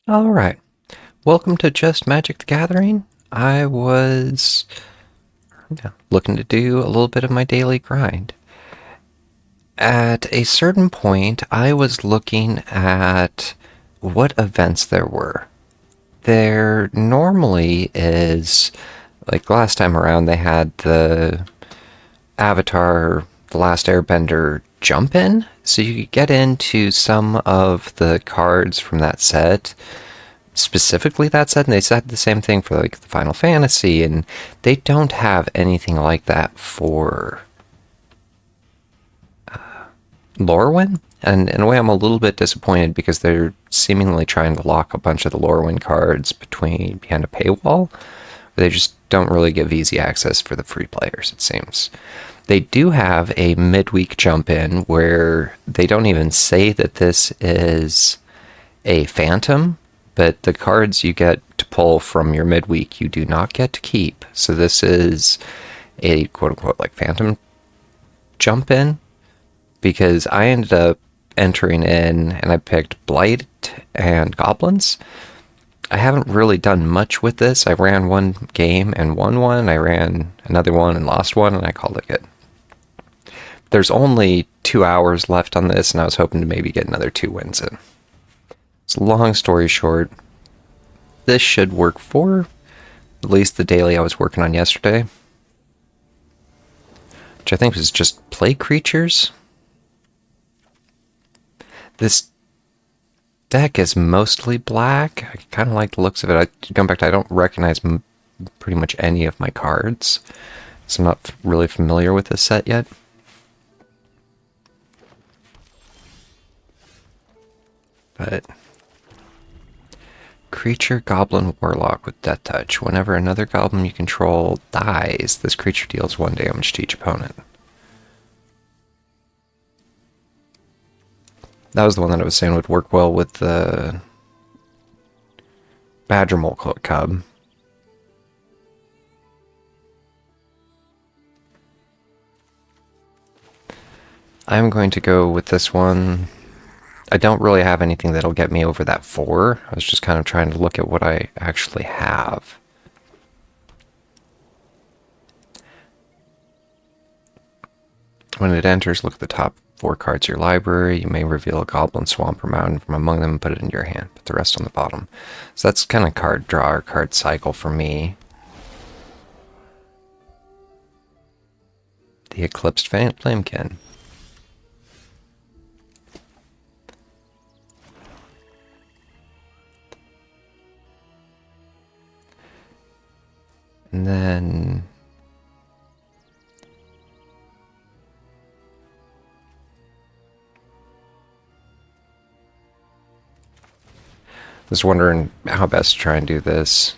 All right. Welcome to Just Magic the Gathering. I was looking to do a little bit of my daily grind. At a certain point, I was looking at what events there were. There normally is, like last time around, they had the Avatar, The Last Airbender jump in. So you could get into some of the cards from that set, specifically that set, and they said the same thing for like the Final Fantasy, and they don't have anything like that for Lorwyn. And in a way, I'm a little bit disappointed because they're seemingly trying to lock a bunch of the Lorwyn cards behind a paywall. They just don't really give easy access for the free players, it seems. They do have a midweek jump in where they don't even say that this is a phantom, but the cards you get to pull from your midweek you do not get to keep. So this is a quote unquote like phantom jump in, because I ended up entering in and I picked Blight and Goblins. I haven't really done much with this. I ran one game and won one. I ran another one and lost one, and I called it good. There's only 2 hours left on this, and I was hoping to maybe get another 2 wins in. So long story short, this should work for at least the daily I was working on yesterday, which I think was just play creatures. This deck is mostly black. I kind of like the looks of it. Going back to, I don't recognize pretty much any of my cards, so I'm not really familiar with this set yet. But creature, goblin, warlock with death touch. Whenever another goblin you control dies, this creature deals 1 damage to each opponent. That was the one that I was saying would work well with the Badger Mole Cub. I'm going to go with this one. I don't really have anything that'll get me over that 4. I was just kind of trying to look at what I actually have. When it enters, look at the top 4 cards of your library. You may reveal a goblin, swamp, or mountain from among them and put it into your hand. Put the rest on the bottom. So that's kind of card draw or card cycle for me. The Eclipsed Flamekin. And then I was wondering how best to try and do this.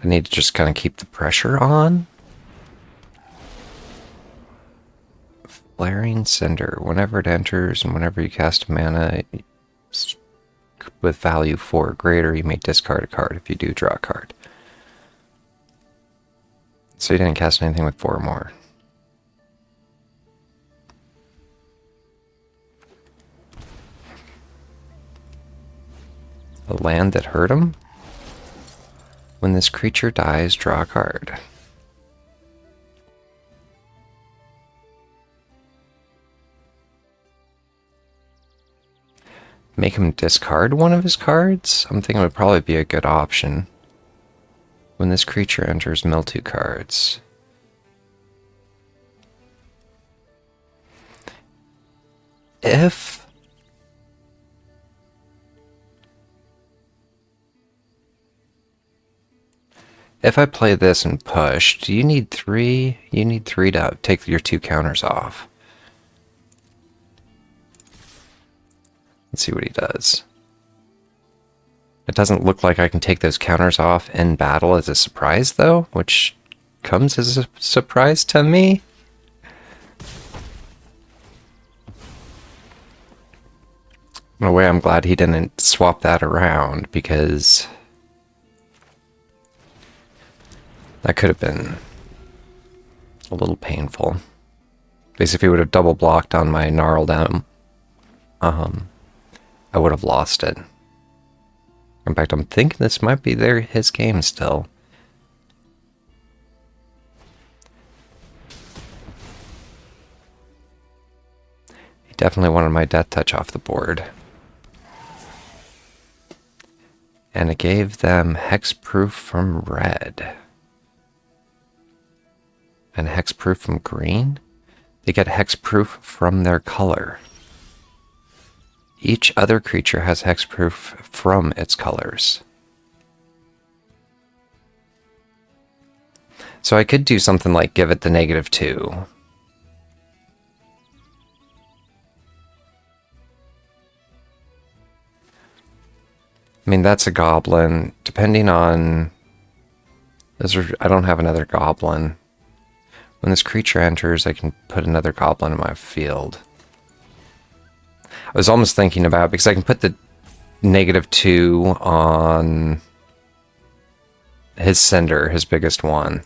I need to just kind of keep the pressure on. Flaring Cinder. Whenever it enters and whenever you cast a mana with value 4 or greater, you may discard a card. If you do, draw a card. So you didn't cast anything with 4 or more. A land that hurt him? When this creature dies, draw a card. Make him discard one of his cards? I'm thinking it would probably be a good option. When this creature enters, mill 2 cards. If I play this and push, do you need 3? You need 3 to take your 2 counters off. Let's see what he does. It doesn't look like I can take those counters off in battle as a surprise, though, which comes as a surprise to me. In a way, I'm glad he didn't swap that around, because That could have been a little painful. Because if he would have double blocked on my gnarl down, I would have lost it. In fact, I'm thinking this might be his game still. He definitely wanted my death touch off the board. And it gave them hexproof from red. And hexproof from green? They get hexproof from their color. Each other creature has hexproof from its colors. So I could do something like give it the -2. I mean, that's a goblin. Depending on... I don't have another goblin. When this creature enters, I can put another goblin in my field. I was almost thinking about, because I can put the -2 on his sender, his biggest one.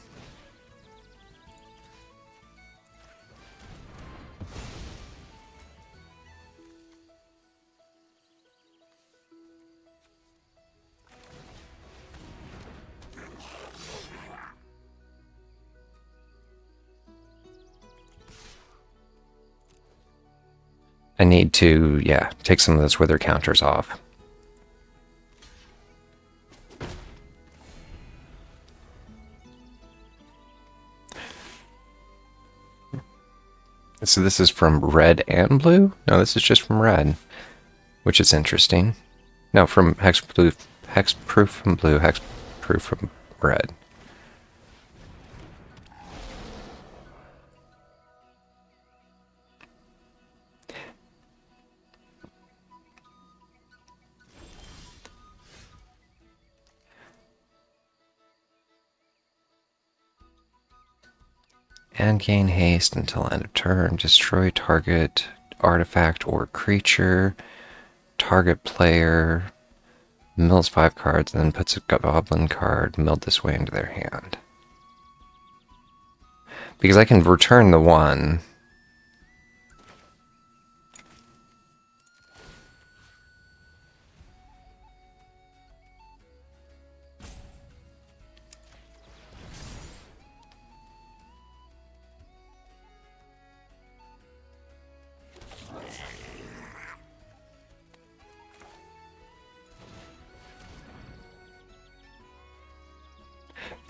I need to, yeah, take some of those wither counters off. So this is from red and blue? No, this is just from red, which is interesting. No, from hexproof from blue, hexproof from red. And gain haste until end of turn. Destroy target artifact or creature. Target player mills 5 cards and then puts a goblin card milled this way into their hand. Because I can return the 1.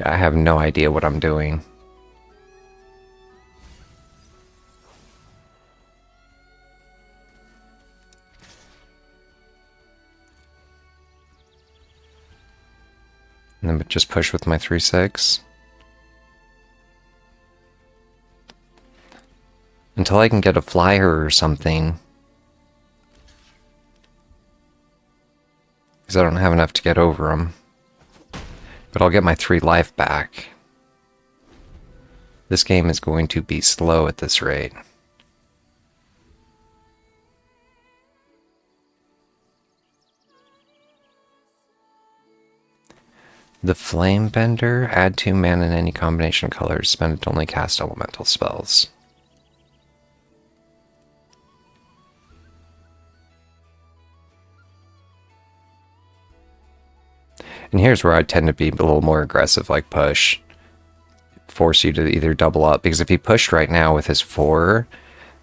I have no idea what I'm doing. And then just push with my 3/6. Until I can get a flyer or something. Because I don't have enough to get over them. But I'll get my 3 life back. This game is going to be slow at this rate. The Flame Bender, add 2 mana in any combination of colors, spend it to only cast elemental spells. And here's where I tend to be a little more aggressive, like push. Force you to either double up, because if he pushed right now with his 4,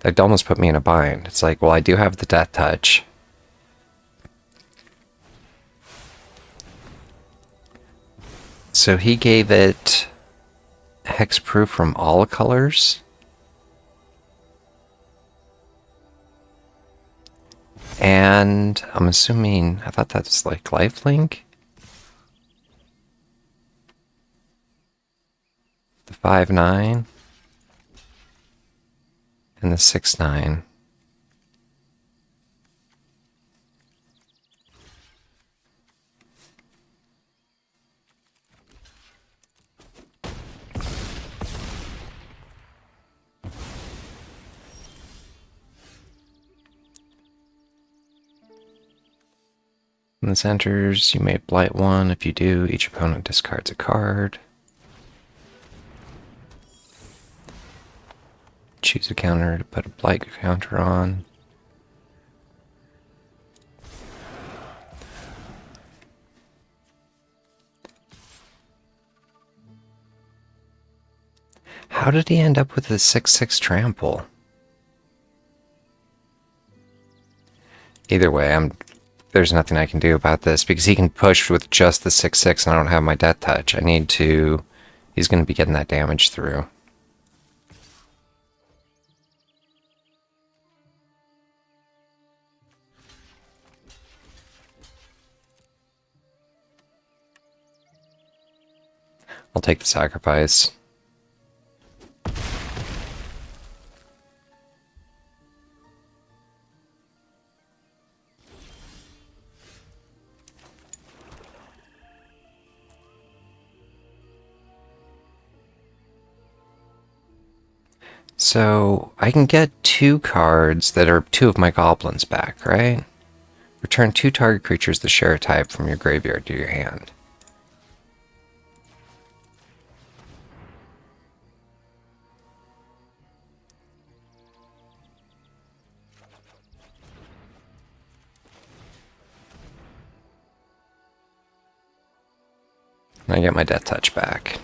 that'd almost put me in a bind. It's like, well, I do have the death touch. So he gave it hexproof from all colors. And I'm assuming, I thought that's like lifelink. The 5/9 and the 6/9. When this enters, you may blight 1. If you do, each opponent discards a card. choose a counter to put a blight counter on. How did he end up with a 6/6 trample? Either way, there's nothing I can do about this because he can push with just the 6/6 and I don't have my death touch. I need to... He's going to be getting that damage through. I'll take the sacrifice. So, I can get 2 cards that are 2 of my goblins back, right? Return 2 target creatures that share a type from your graveyard to your hand. And I get my death touch back.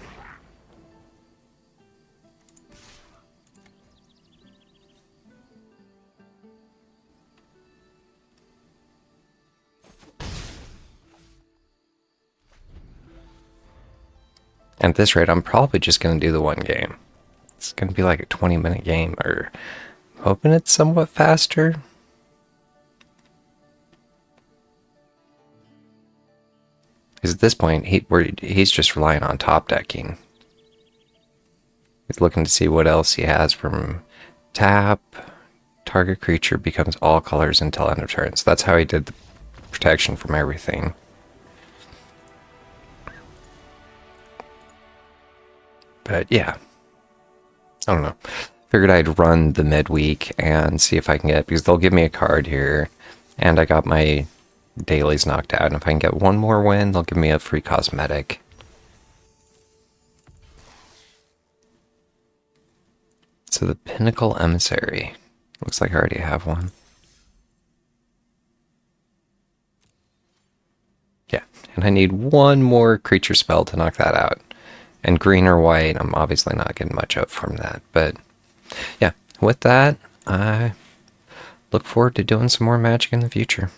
And at this rate, I'm probably just going to do the 1 game. It's going to be like a 20-minute game, or I'm hoping it's somewhat faster. Because at this point, he's just relying on top decking. He's looking to see what else he has from tap. Target creature becomes all colors until end of turn. So that's how he did the protection from everything. But yeah, I don't know. Figured I'd run the midweek and see if I can get, because they'll give me a card here, and I got my dailies knocked out, and if I can get 1 more win, they'll give me a free cosmetic. So the Pinnacle Emissary. Looks like I already have one. Yeah, and I need 1 more creature spell to knock that out. And green or white, I'm obviously not getting much up from that. But yeah, with that, I look forward to doing some more Magic in the future.